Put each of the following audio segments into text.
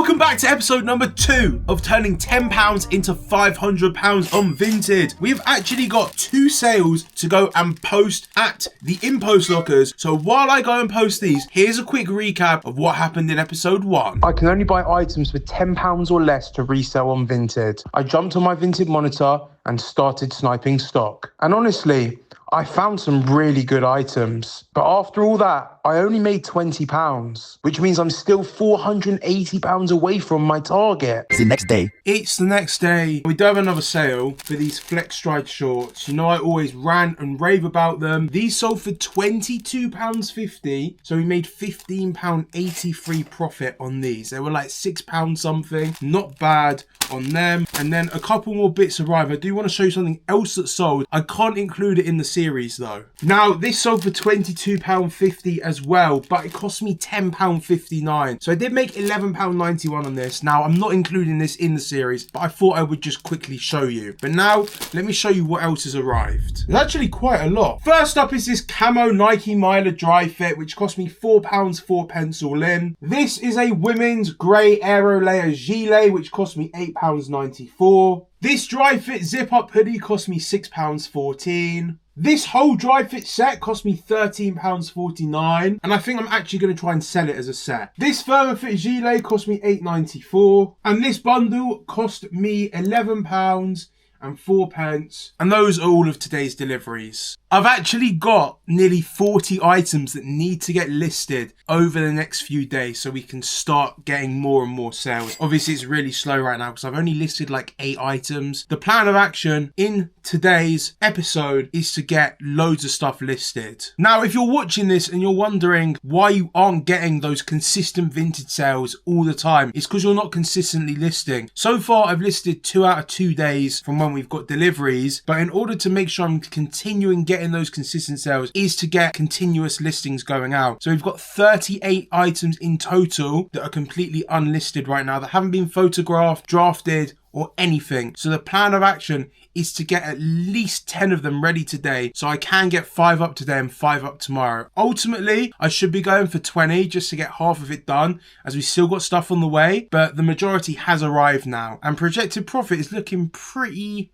Welcome back to episode number 2 of turning £10 into £500 on Vinted. We've actually got 2 sales to go and post at the InPost lockers. So while I go and post these, here's a quick recap of what happened in episode 1. I can only buy items for £10 or less to resell on Vinted. I jumped on my Vinted monitor and started sniping stock. And honestly, I found some really good items. But after all that, I only made £20, which means I'm still £480 away from my target. It's the next day. It's the next day. We do have another sale for these Flex Stride shorts. You know I always rant and rave about them. These sold for £22.50. So we made £15.83 profit on these. They were like £6 something. Not bad on them. And then a couple more bits arrived. I do want to show you something else that sold. I can't include it in the series though. Now this sold for £22.50 as well, but it cost me £10.59. So I did make £11.91 on this. Now I'm not including this in the series, but I thought I would just quickly show you. But now let me show you what else has arrived. There's actually quite a lot. First up is this camo Nike Miler dry fit, which cost me £4 4 pence all in. This is a women's grey aero layer gilet, which cost me £8.94. This dry fit zip up hoodie cost me £6.14. This whole dry fit set cost me £13.49, and I think I'm actually going to try and sell it as a set. This firmer fit gilet cost me £8.94, and this bundle cost me £11 and 4 pence. And those are all of today's deliveries. I've actually got nearly 40 items that need to get listed over the next few days so we can start getting more and more sales. Obviously it's really slow right now because I've only listed like 8 items. The plan of action in today's episode is to get loads of stuff listed. Now if you're watching this and you're wondering why you aren't getting those consistent Vinted sales all the time, it's because you're not consistently listing. So far I've listed 2 out of 2 days from when we've got deliveries, but in order to make sure I'm continuing getting those consistent sales is to get continuous listings going out. So we've got 38 items in total that are completely unlisted right now that haven't been photographed, drafted, or anything. So the plan of action is to get at least 10 of them ready today so I can get 5 up today and 5 up tomorrow. Ultimately, I should be going for 20 just to get half of it done as we still got stuff on the way, but the majority has arrived now and projected profit is looking pretty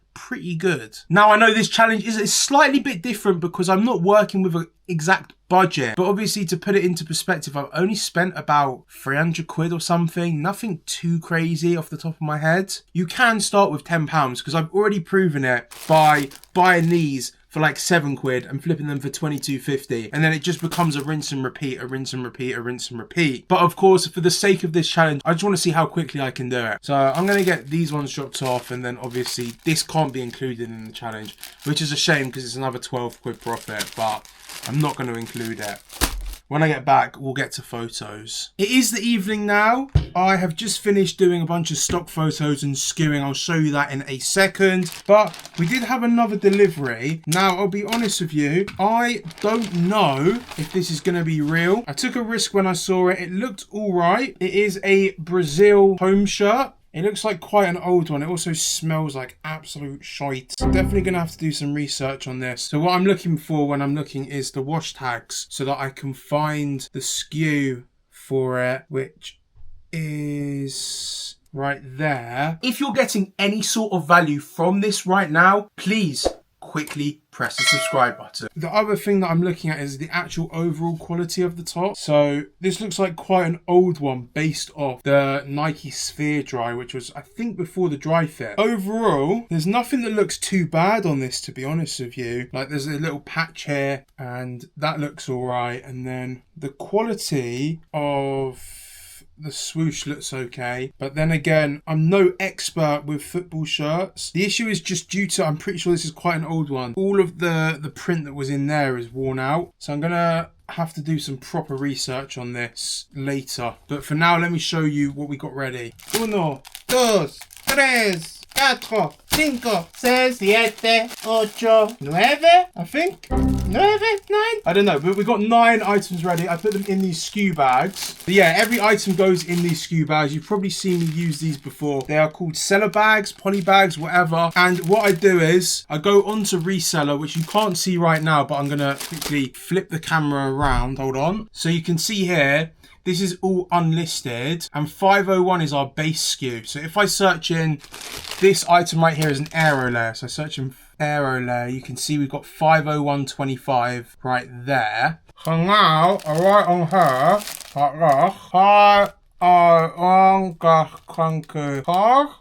good. Now I know this challenge is a slightly bit different because I'm not working with an exact budget, but obviously to put it into perspective, I've only spent about 300 quid or something, nothing too crazy off the top of my head. You can start with £10 because I've already proven it by buying these for like 7 quid and flipping them for 22.50, and then it just becomes a rinse and repeat, a rinse and repeat, a rinse and repeat. But of course, for the sake of this challenge, I just want to see how quickly I can do it. So I'm going to get these ones dropped off, and then obviously this can't be included in the challenge, which is a shame because it's another 12 quid profit, but I'm not going to include it. When I get back, we'll get to photos. It is the evening now. I have just finished doing a bunch of stock photos and skewing. I'll show you that in a second. But we did have another delivery. Now, I'll be honest with you. I don't know if this is going to be real. I took a risk when I saw it. It looked all right. It is a Brazil home shirt. It looks like quite an old one. It also smells like absolute shite. I'm definitely going to have to do some research on this. So what I'm looking for when I'm looking is the wash tags so that I can find the SKU for it, which is right there. If you're getting any sort of value from this right now, please quickly press the subscribe button. The other thing that I'm looking at is the actual overall quality of the top. So this looks like quite an old one based off the Nike Sphere Dry, which was I think before the dry fit. Overall, there's nothing that looks too bad on this, to be honest with you. Like there's a little patch here and that looks all right. And then the quality of the swoosh looks okay, but then again, I'm no expert with football shirts. The issue is just due to, I'm pretty sure this is quite an old one. All of the print that was in there is worn out. So I'm gonna have to do some proper research on this later. But for now, let me show you what we got ready. 1, 2, 3, 4, 5, 6, 7, 8, 9, I think. 9? I don't know, but we've got 9 items ready. I put them in these SKU bags. But yeah, every item goes in these SKU bags. You've probably seen me use these before. They are called seller bags, poly bags, whatever. And what I do is I go onto Reseller, which you can't see right now, but I'm going to quickly flip the camera around. Hold on. So you can see here, this is all unlisted, and 501 is our base SKU. So if I search in this item right here is an aero layer, so search in aero layer, you can see we've got 501.25 right there. So now, right on here, like this, 501.25.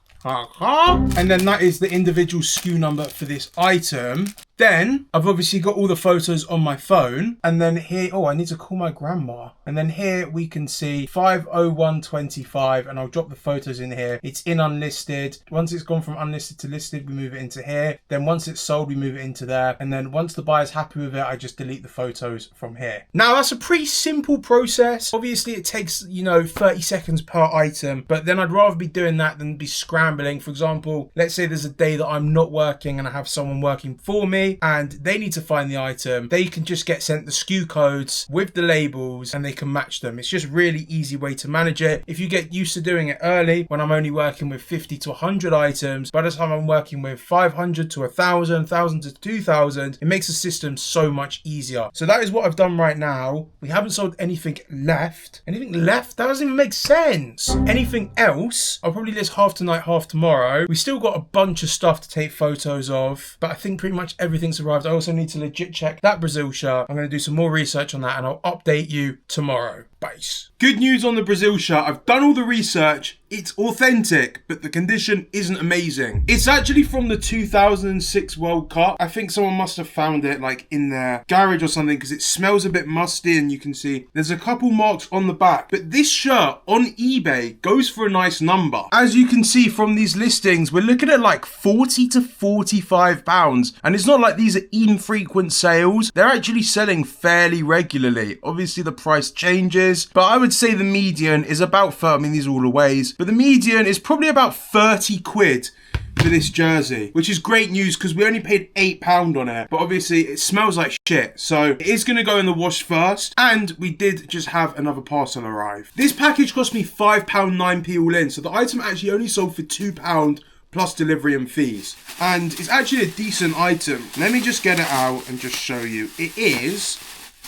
And then that is the individual SKU number for this item. Then I've obviously got all the photos on my phone, and then here, oh, I need to call my grandma. And then here we can see 501.25, and I'll drop the photos in here. It's in unlisted. Once it's gone from unlisted to listed, we move it into here. Then once it's sold, we move it into there. And then once the buyer's happy with it, I just delete the photos from here. Now that's a pretty simple process. Obviously it takes, 30 seconds per item, but then I'd rather be doing that than be scrambling. For example, let's say there's a day that I'm not working and I have someone working for me, and they need to find the item. They can just get sent the SKU codes with the labels and they can match them. It's just really easy way to manage it. If you get used to doing it early, when I'm only working with 50 to 100 items, by the time I'm working with 500 to 1,000, 1,000 to 2,000, it makes the system so much easier. So that is what I've done right now. We haven't sold anything left. Anything left? That doesn't even make sense. Anything else? I'll probably list half tonight, half tomorrow. We still got a bunch of stuff to take photos of, but I think pretty much everything's arrived. I also need to legit check that Brazil shirt. I'm going to do some more research on that and I'll update you tomorrow. Base. Good news on the Brazil shirt. I've done all the research. It's authentic, but the condition isn't amazing. It's actually from the 2006 World Cup. I think someone must have found it like in their garage or something because it smells a bit musty, and you can see there's a couple marks on the back. But this shirt on eBay goes for a nice number. As you can see from these listings, we're looking at like 40 to 45 pounds. And it's not like these are infrequent sales. They're actually selling fairly regularly. Obviously the price changes, but I would say the median is about, these are all aways, but the median is probably about 30 quid for this jersey, which is great news because we only paid £8 on it, but obviously it smells like shit, so it is going to go in the wash first. And we did just have another parcel arrive. This package cost me £5 9p all in, so the item actually only sold for £2 plus delivery and fees, and it's actually a decent item. Let me just get it out and just show you. It is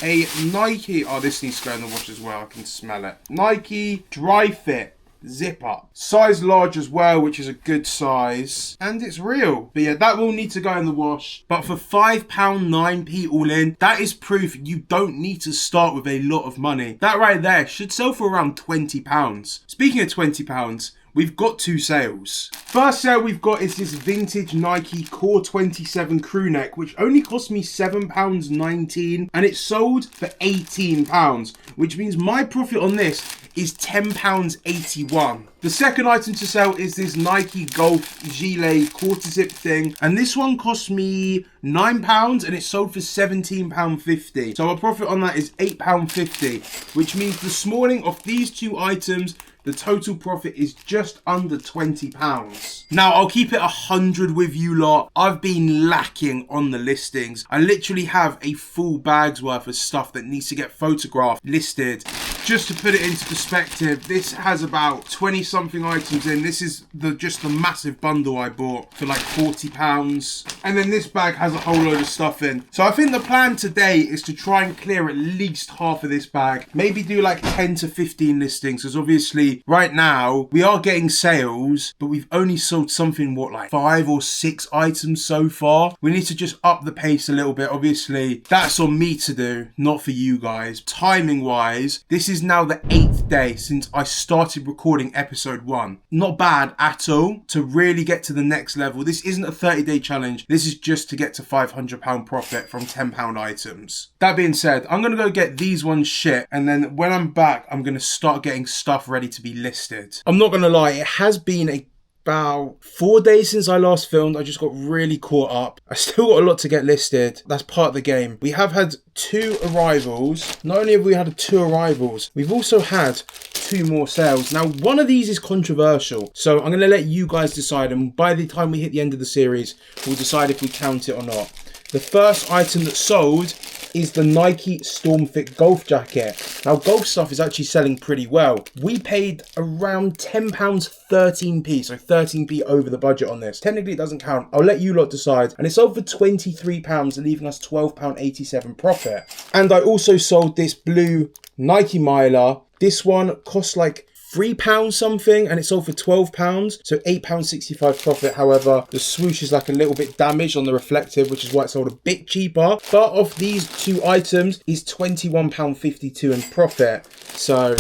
a Nike, oh, this needs to go in the wash as well, I can smell it. Nike Dry Fit zip up, size large as well, which is a good size, and it's real. But yeah, that will need to go in the wash. But for £5 9p all in, that is proof you don't need to start with a lot of money. That right there should sell for around £20. Speaking of £20, we've got two sales. First sale we've got is this vintage Nike Core 27 crew neck, which only cost me £7.19, and it sold for £18, which means my profit on this is £10.81. The second item to sell is this Nike Golf Gilet quarter zip thing, and this one cost me £9 and it sold for £17.50. So our profit on that is £8.50, which means this morning of these two items, the total profit is just under £20. Now, I'll keep it 100 with you lot. I've been lacking on the listings. I literally have a full bag's worth of stuff that needs to get photographed, listed. Just to put it into perspective, this has about 20 something items in. This is just the massive bundle I bought for like £40. And then this bag has a whole load of stuff in. So I think the plan today is to try and clear at least half of this bag. Maybe do like 10 to 15 listings, because obviously right now we are getting sales, but we've only sold something, like 5 or 6 items so far. We need to just up the pace a little bit. Obviously that's on me to do, not for you guys. Timing wise, this is now the 8th day since I started recording episode 1. Not bad at all to really get to the next level. This isn't a 30-day challenge. This is just to get to £500 profit from £10 items. That being said, I'm going to go get these ones shit, and then when I'm back, I'm going to start getting stuff ready to be listed. I'm not going to lie, it has been about 4 days since I last filmed. I just got really caught up. I still got a lot to get listed. That's part of the game. We have had 2 arrivals. Not only have we had 2 arrivals, we've also had 2 more sales. Now, one of these is controversial, so I'm going to let you guys decide, and by the time we hit the end of the series, we'll decide if we count it or not. The first item that sold is the Nike Stormfit golf jacket. Now, golf stuff is actually selling pretty well. We paid around £10, 13p, so 13p over the budget on this. Technically, it doesn't count. I'll let you lot decide. And it sold for £23, leaving us £12.87 profit. And I also sold this blue Nike Miler. This one cost like £3 something, and it sold for £12, so £8.65 profit. However, the swoosh is like a little bit damaged on the reflective, which is why it sold a bit cheaper. But of these two items is £21.52 in profit, so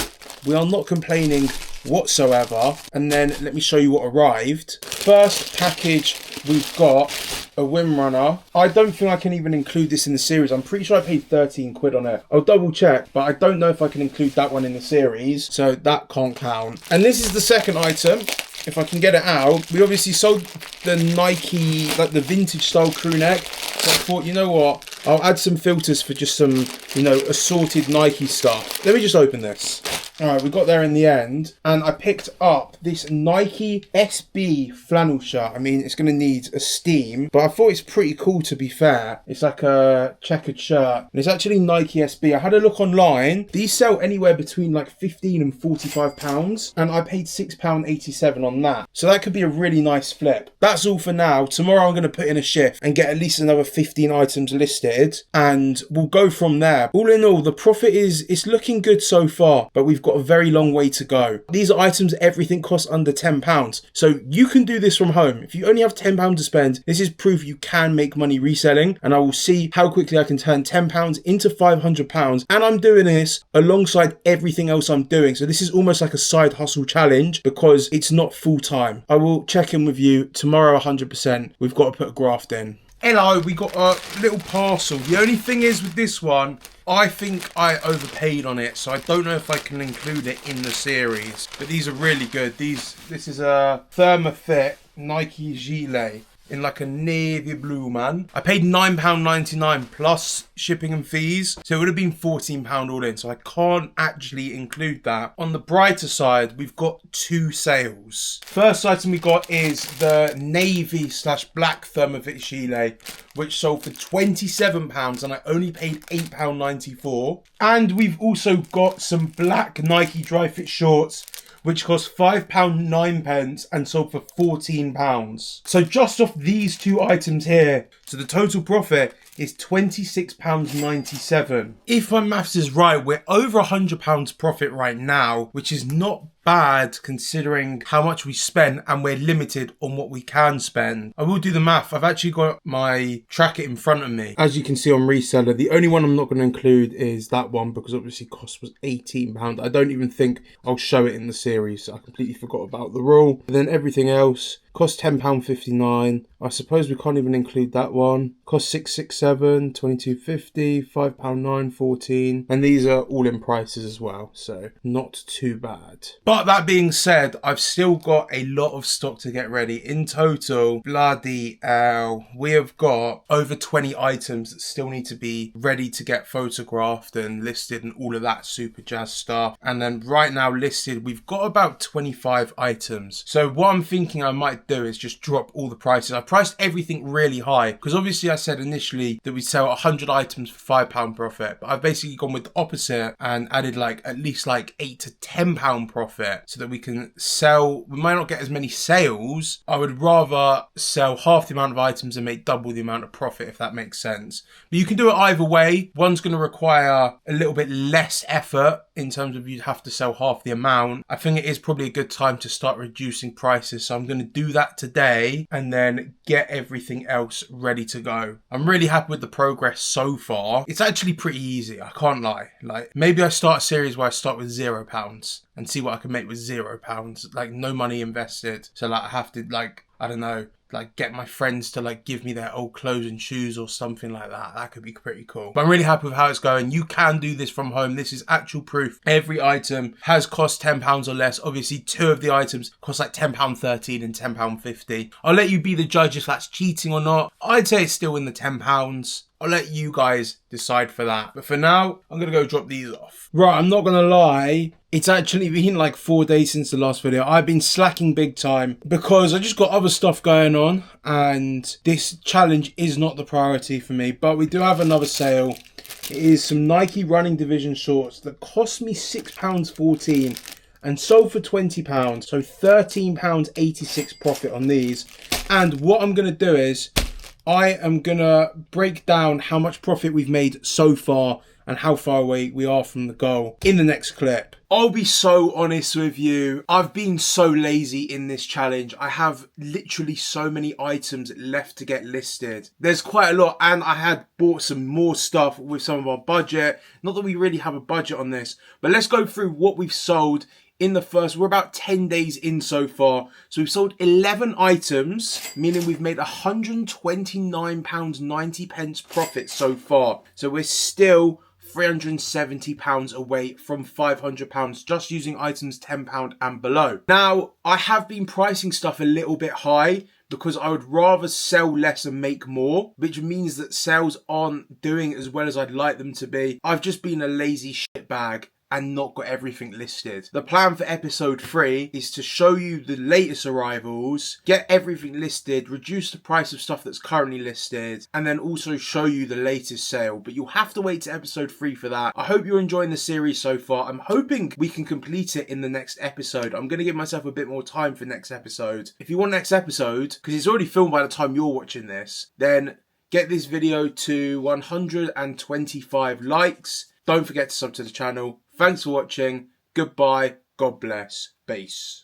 we are not complaining whatsoever. And then let me show you what arrived. First package, we've got a Windrunner. I don't think I can even include this in the series. I'm pretty sure I paid 13 quid on it. I'll double check, but I don't know if I can include that one in the series, so that can't count. And this is the second item. If I can get it out, we obviously sold the Nike, like the vintage style crew neck. So I thought, you know what? I'll add some filters for just some, you know, assorted Nike stuff. Let me just open this. All right, we got there in the end, and I picked up this Nike SB flannel shirt. I mean, it's going to need a steam, but I thought it's pretty cool, to be fair. It's like a checkered shirt, and it's actually Nike SB. I had a look online. These sell anywhere between like 15 and 45 pounds, and I paid £6.87 on that. So that could be a really nice flip. That's all for now. Tomorrow I'm going to put in a shift and get at least another 15 items listed, and we'll go from there. All in all, the profit it's looking good so far, but we've got a very long way to go. These are items, everything costs under £10. So you can do this from home. If you only have £10 to spend, this is proof you can make money reselling, and I will see how quickly I can turn £10 into £500. And I'm doing this alongside everything else I'm doing. So this is almost like a side hustle challenge because it's not full time. I will check in with you tomorrow 100%. We've got to put a graft in. Hello, we got a little parcel. The only thing is with this one, I think I overpaid on it, so I don't know if I can include it in the series. But these are really good. This is a Thermofit Nike gilet in like a navy blue, man. I paid £9.99 plus shipping and fees, so it would have been £14 all in, so I can't actually include that. On the brighter side, we've got two sales. First item we got is the navy / black Thermofit gilet, which sold for £27, and I only paid £8.94. And we've also got some black Nike dry fit shorts, which cost £5.09 and sold for £14. So just off these two items here, so the total profit is £26.97. If my maths is right, we're over £100 profit right now, which is not bad considering how much we spent, and we're limited on what we can spend. I will do the math. I've actually got my tracker in front of me. As you can see on Reseller, the only one I'm not going to include is that one because obviously cost was £18. I don't even think I'll show it in the series. I completely forgot about the rule. And then everything else cost £10.59. I suppose we can't even include that one. Cost £6.67, £22.50, £5.9, £14. And these are all in prices as well, so not too bad. But that being said, I've still got a lot of stock to get ready. In total, bloody hell, we have got over 20 items that still need to be ready to get photographed and listed and all of that super jazz stuff. And then right now listed, we've got about 25 items. So what I'm thinking I might do is just drop all the prices. I priced everything really high because obviously I said initially that we'd sell 100 items for £5 profit, but I've basically gone with the opposite and added like at least like £8 to £10 profit so that we can sell. We might not get as many sales. I would rather sell half the amount of items and make double the amount of profit, if that makes sense. But you can do it either way. One's going to require a little bit less effort in terms of you'd have to sell half the amount. I think it is probably a good time to start reducing prices, so I'm going to do that today and then get everything else ready to go. I'm really happy with the progress so far. It's actually pretty easy, I can't lie. Like, maybe I start a series where I start with £0 and see what I can make with £0, like no money invested. So like I have to, like, I don't know, like get my friends to like give me their old clothes and shoes or something like that. That could be pretty cool. But I'm really happy with how it's going. You can do this from home. This is actual proof. Every item has cost £10 or less. Obviously, two of the items cost like £10.13 and £10.50. I'll let you be the judge if that's cheating or not. I'd say it's still in the £10. I'll let you guys decide for that. But for now, I'm going to go drop these off. Right, I'm not going to lie. It's actually been like 4 days since the last video. I've been slacking big time because I just got other stuff going on and this challenge is not the priority for me. But we do have another sale It is some Nike Running Division shorts that cost me £6.14 and sold for £20. So £13.86 profit on these. And what I'm going to do is I am going to break down how much profit we've made so far and how far away we are from the goal in the next clip. I'll be so honest with you. I've been so lazy in this challenge. I have literally so many items left to get listed. There's quite a lot, and I had bought some more stuff with some of our budget. Not that we really have a budget on this, but let's go through what we've sold in the first. We're about 10 days in so far. So we've sold 11 items, meaning we've made £129.90 profit so far. So we're still £370 away from £500 just using items £10 and below. Now, I have been pricing stuff a little bit high because I would rather sell less and make more, which means that sales aren't doing as well as I'd like them to be. I've just been a lazy shitbag and not got everything listed. The plan for episode 3 is to show you the latest arrivals, get everything listed, reduce the price of stuff that's currently listed, and then also show you the latest sale. But you'll have to wait to episode 3 for that. I hope you're enjoying the series so far. I'm hoping we can complete it in the next episode. I'm going to give myself a bit more time for next episode. If you want next episode, because it's already filmed by the time you're watching this, then get this video to 125 likes. Don't forget to sub to the channel. Thanks for watching. Goodbye. God bless. Peace.